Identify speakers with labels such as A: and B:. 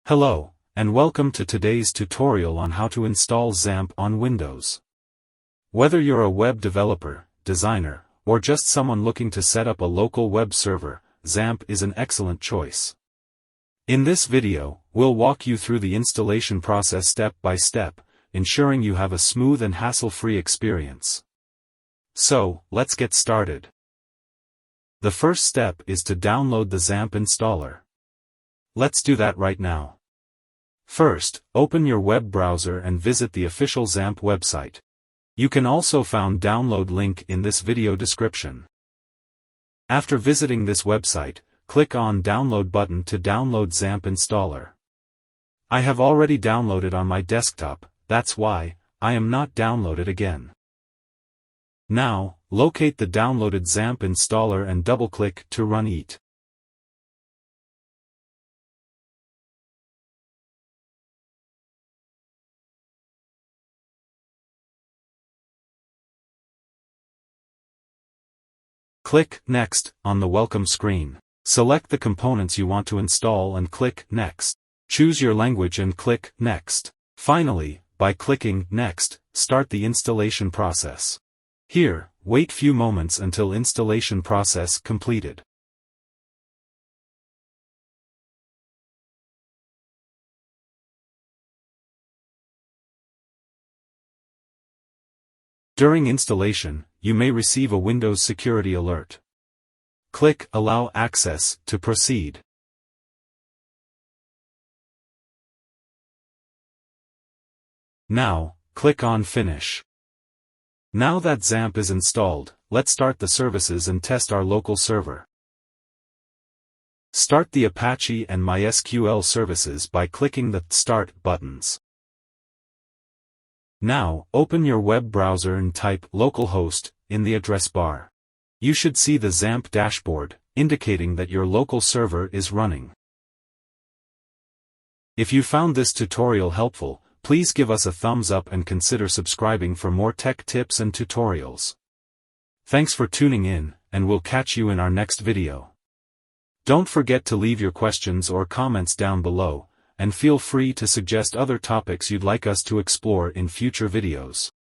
A: Hello, and welcome to today's tutorial on how to install Xampp on Windows. Whether you're a web developer, designer, or just someone looking to set up a local web server, Xampp is an excellent choice. In this video, we'll walk you through the installation process step by step, ensuring you have a smooth and hassle-free experience. So, let's get started. The first step is to download the Xampp installer. Let's do that right now. First, open your web browser and visit the official Xampp website. You can also find download link in this video description. After visiting this website, click on Download button to download Xampp installer. I have already downloaded on my desktop, that's why I am not downloaded again. Now, locate the downloaded Xampp installer and double-click to run it. Click Next on the welcome screen. Select the components you want to install and click Next. Choose your language and click Next. Finally, by clicking Next, start the installation process. Here, wait few moments until installation process completed. During installation, you may receive a Windows security alert. Click Allow Access to proceed. Now, click on Finish. Now that Xampp is installed, let's start the services and test our local server. Start the Apache and MySQL services by clicking the Start buttons. Now, open your web browser and type localhost in the address bar. You should see the Xampp dashboard, indicating that your local server is running. If you found this tutorial helpful, please give us a thumbs up and consider subscribing for more tech tips and tutorials. Thanks for tuning in, and we'll catch you in our next video. Don't forget to leave your questions or comments down below, and feel free to suggest other topics you'd like us to explore in future videos.